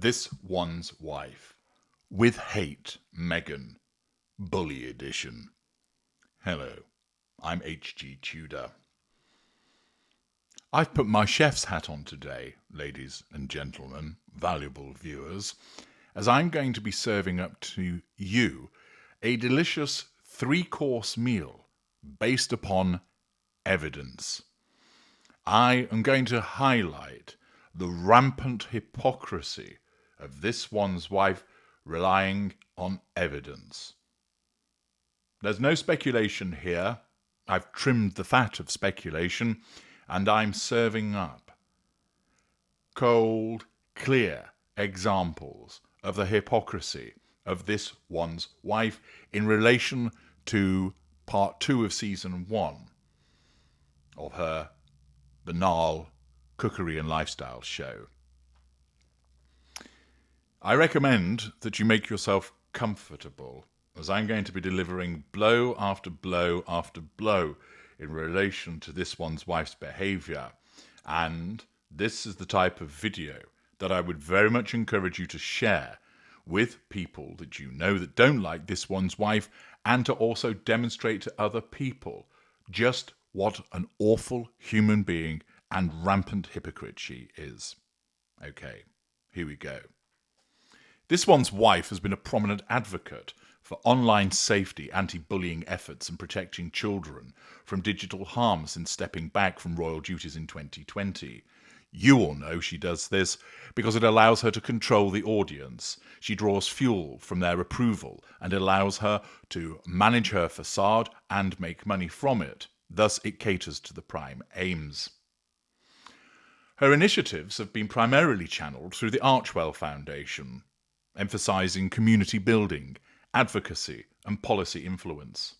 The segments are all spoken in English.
This One's Wife. With Hate, Meghan. Bully Edition. Hello, I'm H.G. Tudor. I've put my chef's hat on today, ladies and gentlemen, valuable viewers, as I'm going to be serving up to you a delicious 3-course meal based upon evidence. I am going to highlight the rampant hypocrisy of this one's wife relying on evidence. There's no speculation here. I've trimmed the fat of speculation, and I'm serving up cold, clear examples of the hypocrisy of this one's wife in relation to part 2 of season 1 of her banal cookery and lifestyle show. I recommend that you make yourself comfortable, as I'm going to be delivering blow after blow after blow in relation to this one's wife's behaviour, and this is the type of video that I would very much encourage you to share with people that you know that don't like this one's wife, and to also demonstrate to other people just what an awful human being and rampant hypocrite she is. Okay, here we go. This one's wife has been a prominent advocate for online safety, anti-bullying efforts and protecting children from digital harm since stepping back from royal duties in 2020. You all know she does this because it allows her to control the audience. She draws fuel from their approval and allows her to manage her facade and make money from it. Thus, it caters to the prime aims. Her initiatives have been primarily channeled through the Archwell Foundation, emphasising community building, advocacy and policy influence.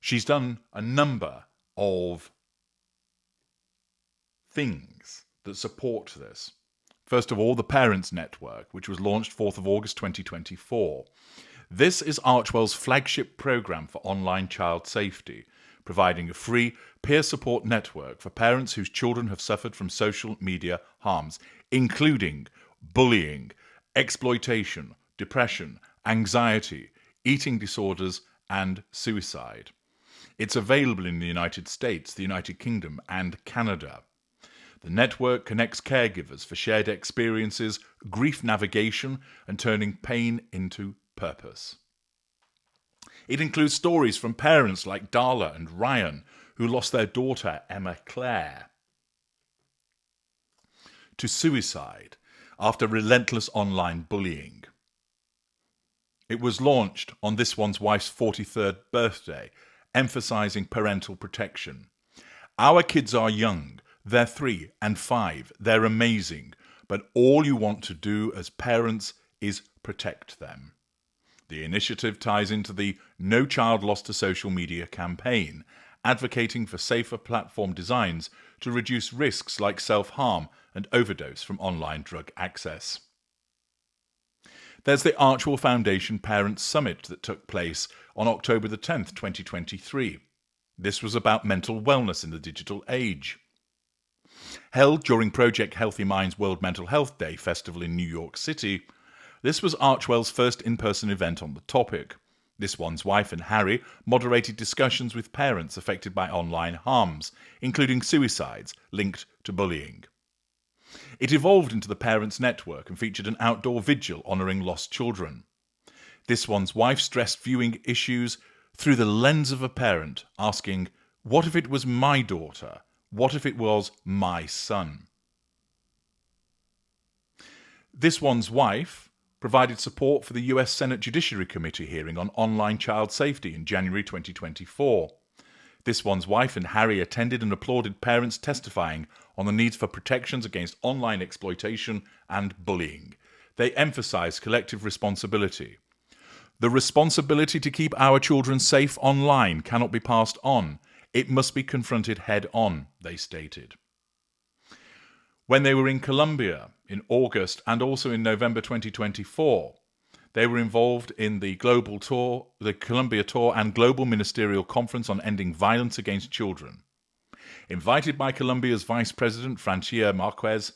She's done a number of things that support this. First of all, the Parents Network, which was launched 4th of August 2024. This is Archwell's flagship programme for online child safety, providing a free peer support network for parents whose children have suffered from social media harms, including bullying, exploitation, depression, anxiety, eating disorders, and suicide. It's available in the United States, the United Kingdom, and Canada. The network connects caregivers for shared experiences, grief navigation, and turning pain into purpose. It includes stories from parents like Darla and Ryan, who lost their daughter, Emma Claire, to suicide after relentless online bullying. It was launched on this one's wife's 43rd birthday, emphasising parental protection. Our kids are young. They're 3 and 5. They're amazing. But all you want to do as parents is protect them. The initiative ties into the No Child Lost to Social Media campaign, advocating for safer platform designs to reduce risks like self-harm and overdose from online drug access. There's the Archwell Foundation Parents Summit that took place on October the 10th, 2023. This was about mental wellness in the digital age. Held during Project Healthy Minds World Mental Health Day festival in New York City, this was Archwell's first in-person event on the topic. This one's wife and Harry moderated discussions with parents affected by online harms, including suicides linked to bullying. It evolved into the Parents Network and featured an outdoor vigil honouring lost children. This one's wife stressed viewing issues through the lens of a parent, asking, "What if it was my daughter? What if it was my son?" This one's wife provided support for the US Senate Judiciary Committee hearing on online child safety in January 2024. This one's wife and Harry attended and applauded parents testifying on the needs for protections against online exploitation and bullying. They emphasised collective responsibility. The responsibility to keep our children safe online cannot be passed on. It must be confronted head on, they stated. When they were in Colombia in August and also in November 2024, they were involved in the global tour, the Colombia tour and Global Ministerial Conference on Ending Violence Against Children. Invited by Colombia's Vice President Francia Marquez,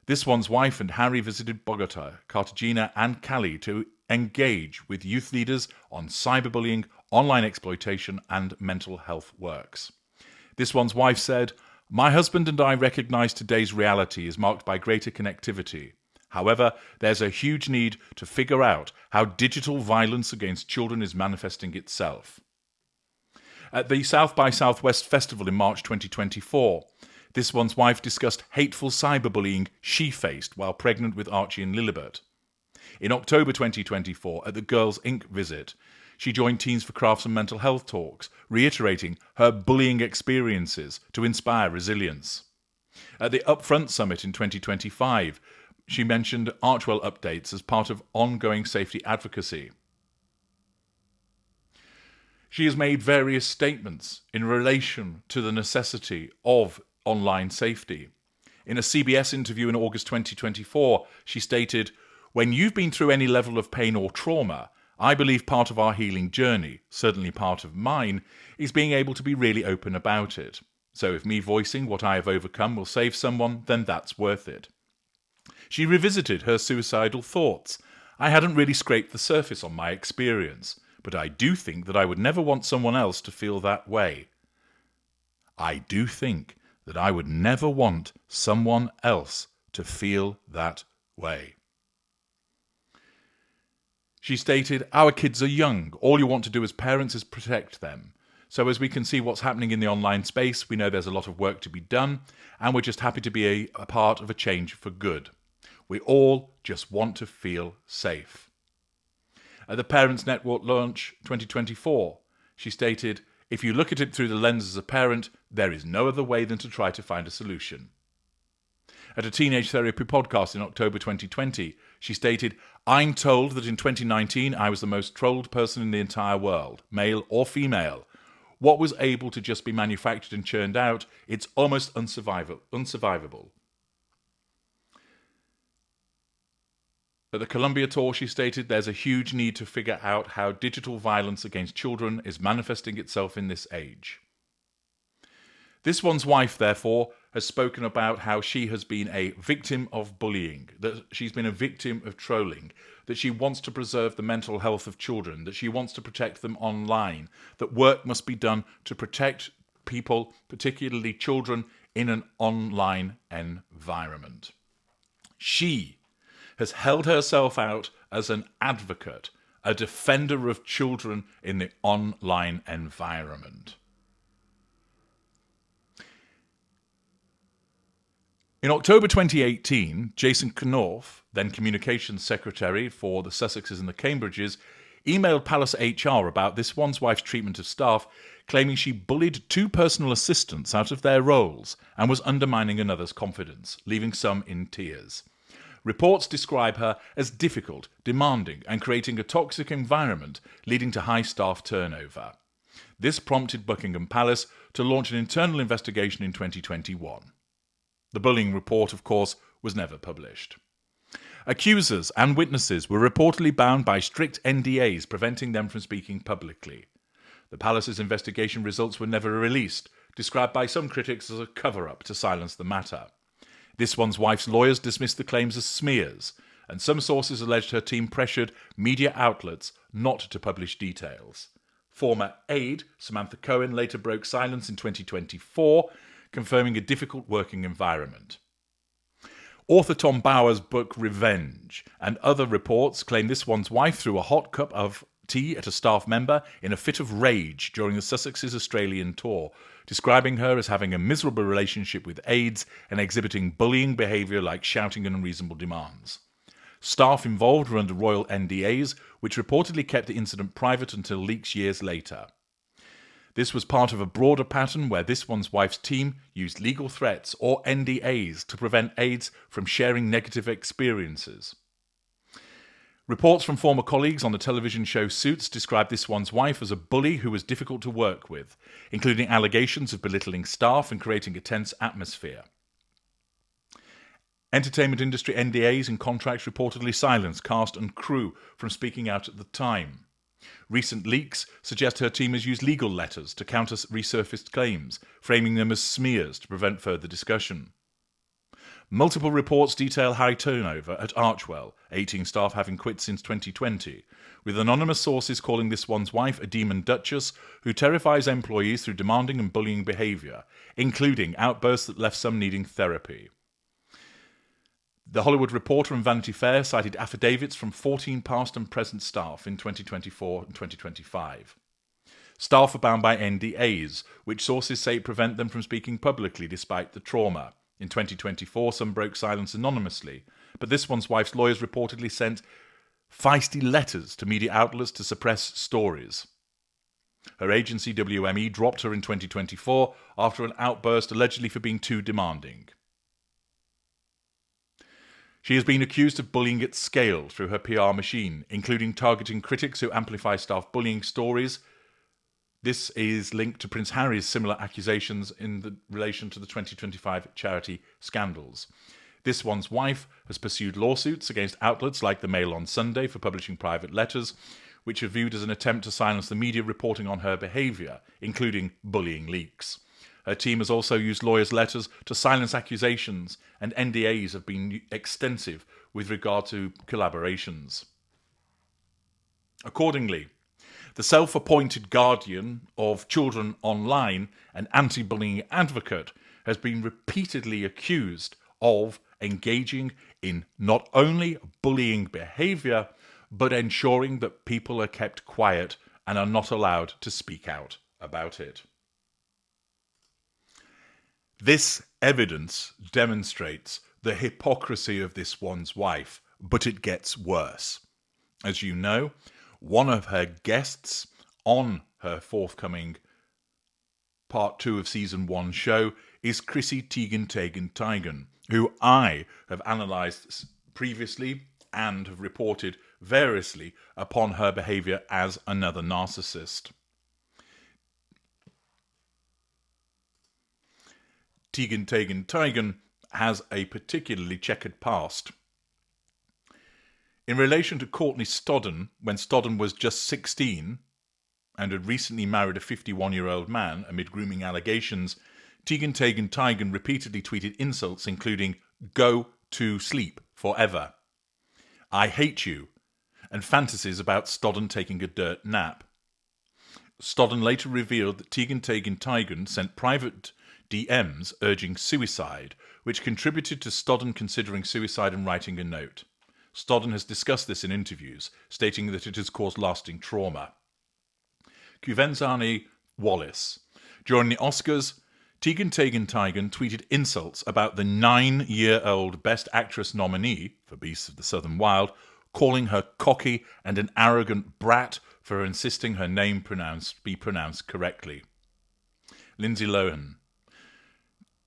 This one's wife and Harry visited Bogota, Cartagena, and Cali to engage with youth leaders on cyberbullying, online exploitation, and mental health works. This one's wife said, "My husband and I recognize today's reality is marked by greater connectivity. However, there's a huge need to figure out how digital violence against children is manifesting itself." At the South by Southwest Festival in March 2024, this one's wife discussed hateful cyberbullying she faced while pregnant with Archie and Lilibet. In October 2024, at the Girls Inc. visit, she joined Teens for Crafts and Mental Health talks, reiterating her bullying experiences to inspire resilience. At the Upfront Summit in 2025, she mentioned Archwell updates as part of ongoing safety advocacy. She has made various statements in relation to the necessity of online safety. In a CBS interview in August 2024, she stated, "When you've been through any level of pain or trauma, I believe part of our healing journey, certainly part of mine, is being able to be really open about it. So if me voicing what I have overcome will save someone, then that's worth it." She revisited her suicidal thoughts. "I hadn't really scraped the surface on my experience, but I do think that I would never want someone else to feel that way. I do think that I would never want someone else to feel that way." She stated, "Our kids are young. All you want to do as parents is protect them. So as we can see what's happening in the online space, we know there's a lot of work to be done, and we're just happy to be a part of a change for good. We all just want to feel safe." At the Parents Network launch 2024, she stated, "If you look at it through the lens as a parent, there is no other way than to try to find a solution." At a Teenage Therapy podcast in October 2020, she stated, "I'm told that in 2019 I was the most trolled person in the entire world, male or female. What was able to just be manufactured and churned out, it's almost unsurvivable." At the Columbia tour, she stated, "There's a huge need to figure out how digital violence against children is manifesting itself in this age." This one's wife, therefore, has spoken about how she has been a victim of bullying, that she's been a victim of trolling, that she wants to preserve the mental health of children, that she wants to protect them online, that work must be done to protect people, particularly children, in an online environment. She has held herself out as an advocate, a defender of children in the online environment. In October 2018, Jason Knorf, then Communications Secretary for the Sussexes and the Cambridges, emailed Palace HR about this one's wife's treatment of staff, claiming she bullied 2 personal assistants out of their roles and was undermining another's confidence, leaving some in tears. Reports describe her as difficult, demanding, and creating a toxic environment, leading to high staff turnover. This prompted Buckingham Palace to launch an internal investigation in 2021. The bullying report, of course, was never published. Accusers and witnesses were reportedly bound by strict NDAs, preventing them from speaking publicly. The Palace's investigation results were never released, described by some critics as a cover-up to silence the matter. This one's wife's lawyers dismissed the claims as smears, and some sources alleged her team pressured media outlets not to publish details. Former aide Samantha Cohen later broke silence in 2024, confirming a difficult working environment. Author Tom Bauer's book Revenge and other reports claim this one's wife threw a hot cup of tea at a staff member in a fit of rage during the Sussexes' Australian tour, describing her as having a miserable relationship with aides and exhibiting bullying behaviour like shouting and unreasonable demands. Staff involved were under royal NDAs, which reportedly kept the incident private until leaks years later. This was part of a broader pattern where this one's wife's team used legal threats or NDAs to prevent aides from sharing negative experiences. Reports from former colleagues on the television show Suits described this one's wife as a bully who was difficult to work with, including allegations of belittling staff and creating a tense atmosphere. Entertainment industry NDAs and contracts reportedly silenced cast and crew from speaking out at the time. Recent leaks suggest her team has used legal letters to counter resurfaced claims, framing them as smears to prevent further discussion. Multiple reports detail high turnover at Archwell, 18 staff having quit since 2020, with anonymous sources calling this one's wife a demon duchess who terrifies employees through demanding and bullying behaviour, including outbursts that left some needing therapy. The Hollywood Reporter and Vanity Fair cited affidavits from 14 past and present staff in 2024 and 2025. Staff are bound by NDAs, which sources say prevent them from speaking publicly despite the trauma. In 2024, some broke silence anonymously, but this one's wife's lawyers reportedly sent feisty letters to media outlets to suppress stories. Her agency, WME, dropped her in 2024 after an outburst allegedly for being too demanding. She has been accused of bullying at scale through her PR machine, including targeting critics who amplify staff bullying stories. This is linked to Prince Harry's similar accusations in relation to the 2025 charity scandals. This one's wife has pursued lawsuits against outlets like the Mail on Sunday for publishing private letters, which are viewed as an attempt to silence the media reporting on her behaviour, including bullying leaks. Her team has also used lawyers' letters to silence accusations, and NDAs have been extensive with regard to collaborations. Accordingly, the self-appointed guardian of children online and anti-bullying advocate has been repeatedly accused of engaging in not only bullying behaviour, but ensuring that people are kept quiet and are not allowed to speak out about it. This evidence demonstrates the hypocrisy of this one's wife, but it gets worse. As you know, one of her guests on her forthcoming Part 2 of Season 1 show is Chrissy Teigen, who I have analysed previously and have reported variously upon her behaviour as another narcissist. Teigen has a particularly checkered past. In relation to Courtney Stodden, when Stodden was just 16 and had recently married a 51-year-old man amid grooming allegations, Teigen repeatedly tweeted insults including "go to sleep forever," "I hate you," and fantasies about Stodden taking a dirt nap. Stodden later revealed that Teigen sent private DMs urging suicide, which contributed to Stodden considering suicide and writing a note. Stodden has discussed this in interviews, stating that it has caused lasting trauma. Kuvenzani Wallace. During the Oscars, Teigen tweeted insults about the 9-year-old Best Actress nominee for Beasts of the Southern Wild, calling her cocky and an arrogant brat for insisting her name be pronounced correctly. Lindsay Lohan.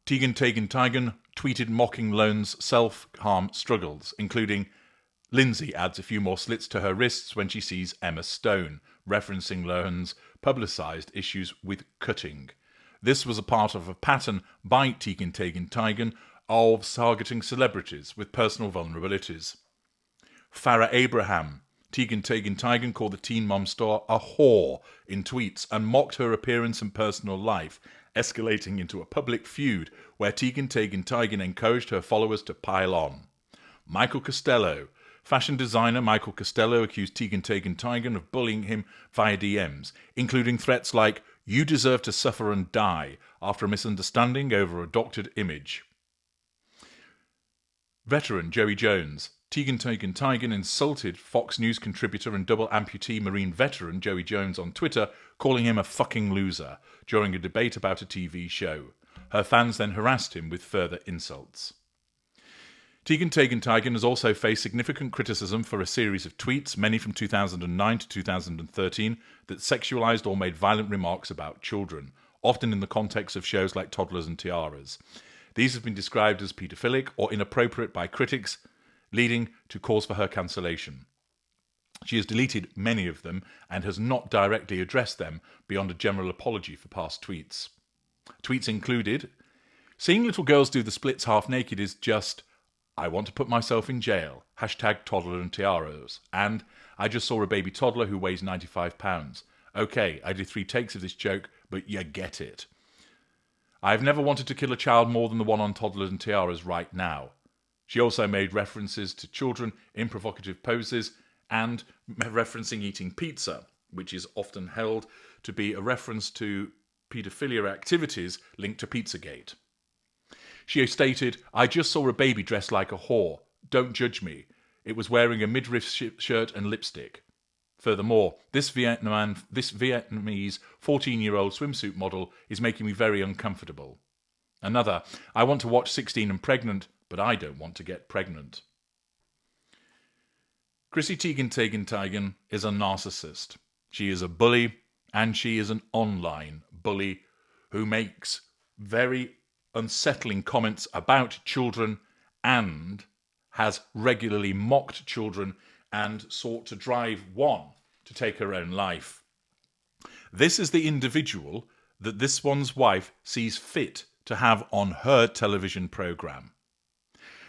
Teigen tweeted mocking Lohan's self-harm struggles, including Lindsay adds a few more slits to her wrists when she sees Emma Stone, referencing Lohan's publicised issues with cutting. This was a part of a pattern by Teigen of targeting celebrities with personal vulnerabilities. Farrah Abraham. Teigen called the Teen Mom star a whore in tweets and mocked her appearance and personal life, escalating into a public feud where Teigen encouraged her followers to pile on. Michael Costello. Fashion designer Michael Costello accused Teigen of bullying him via DMs, including threats like, "You deserve to suffer and die," after a misunderstanding over a doctored image. Veteran Joey Jones. Teigen insulted Fox News contributor and double amputee Marine veteran Joey Jones on Twitter, calling him a fucking loser, during a debate about a TV show. Her fans then harassed him with further insults. Teigen has also faced significant criticism for a series of tweets, many from 2009 to 2013, that sexualized or made violent remarks about children, often in the context of shows like Toddlers and Tiaras. These have been described as paedophilic or inappropriate by critics, leading to calls for her cancellation. She has deleted many of them and has not directly addressed them beyond a general apology for past tweets. Tweets included, "Seeing little girls do the splits half naked is just... I want to put myself in jail. #Toddler and Tiaras." And "I just saw a baby toddler who weighs 95 pounds. Okay, I did 3 takes of this joke, but you get it. I've never wanted to kill a child more than the one on Toddlers and Tiaras right now. She also made references to children in provocative poses and referencing eating pizza, which is often held to be a reference to paedophilia activities linked to Pizzagate. She stated, "I just saw a baby dressed like a whore. Don't judge me. It was wearing a midriff shirt and lipstick." Furthermore, this Vietnamese 14-year-old swimsuit model is making me very uncomfortable. Another, "I want to watch 16 and Pregnant, but I don't want to get pregnant." Chrissy Teigen is a narcissist. She is a bully, and she is an online bully who makes very unsettling comments about children and has regularly mocked children and sought to drive one to take her own life. This is the individual that this one's wife sees fit to have on her television programme.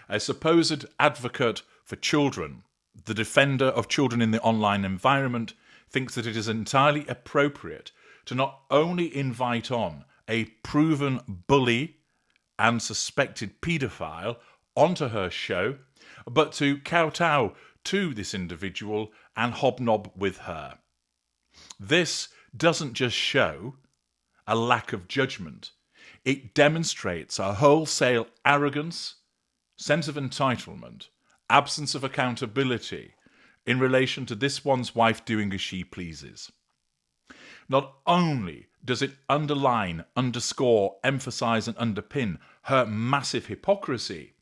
A supposed advocate for children, the defender of children in the online environment, thinks that it is entirely appropriate to not only invite on a proven bully and suspected paedophile onto her show, but to kowtow to this individual and hobnob with her. This doesn't just show a lack of judgment. It demonstrates a wholesale arrogance, sense of entitlement, absence of accountability in relation to this one's wife doing as she pleases. Not only does it underline, underscore, emphasize, and underpin her massive hypocrisy,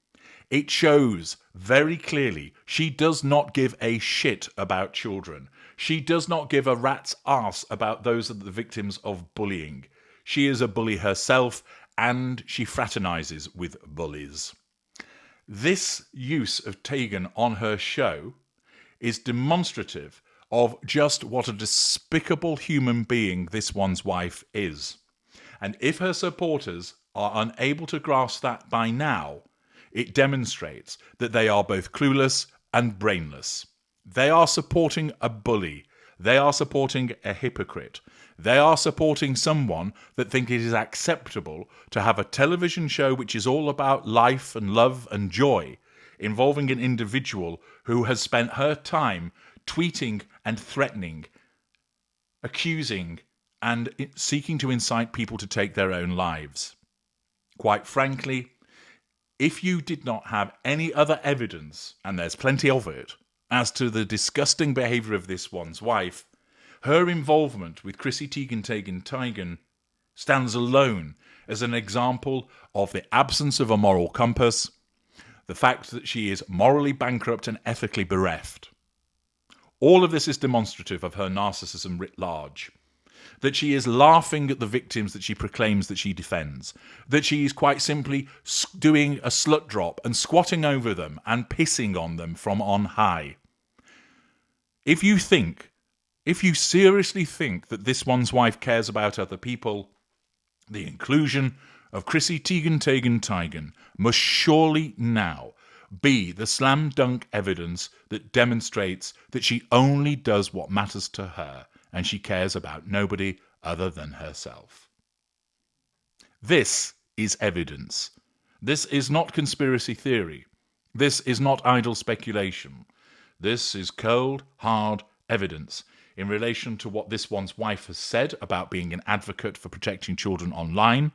it shows very clearly she does not give a shit about children. She does not give a rat's arse about those that are the victims of bullying. She is a bully herself, and she fraternizes with bullies. This use of Teigen on her show is demonstrative of just what a despicable human being this one's wife is. And if her supporters are unable to grasp that by now, it demonstrates that they are both clueless and brainless. They are supporting a bully. They are supporting a hypocrite. They are supporting someone that think it is acceptable to have a television show which is all about life and love and joy, involving an individual who has spent her time tweeting and threatening, accusing, and seeking to incite people to take their own lives. Quite frankly, if you did not have any other evidence, and there's plenty of it, as to the disgusting behaviour of this one's wife, her involvement with Chrissy Teigen stands alone as an example of the absence of a moral compass, the fact that she is morally bankrupt and ethically bereft. All of this is demonstrative of her narcissism writ large. That she is laughing at the victims that she proclaims that she defends. That she is quite simply doing a slut drop and squatting over them and pissing on them from on high. If you seriously think that this one's wife cares about other people, the inclusion of Chrissy Teigen must surely now be the slam dunk evidence that demonstrates that she only does what matters to her and she cares about nobody other than herself. This is evidence. This is not conspiracy theory. This is not idle speculation. This is cold, hard evidence in relation to what this one's wife has said about being an advocate for protecting children online.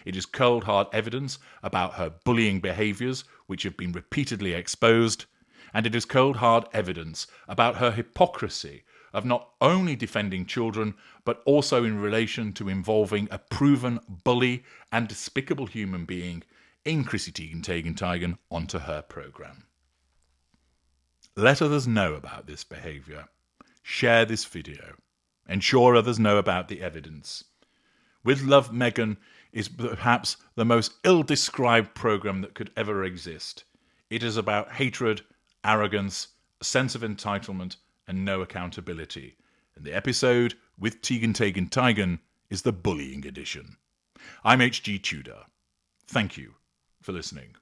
It is cold, hard evidence about her bullying behaviours, which have been repeatedly exposed. And it is cold, hard evidence about her hypocrisy of not only defending children, but also in relation to involving a proven bully and despicable human being in Chrissy Teigen onto her programme. Let others know about this behaviour. Share this video. Ensure others know about the evidence. With Love, Meghan is perhaps the most ill-described programme that could ever exist. It is about hatred, arrogance, a sense of entitlement, and no accountability. And the episode with Teigen is the bullying edition. I'm H.G. Tudor. Thank you for listening.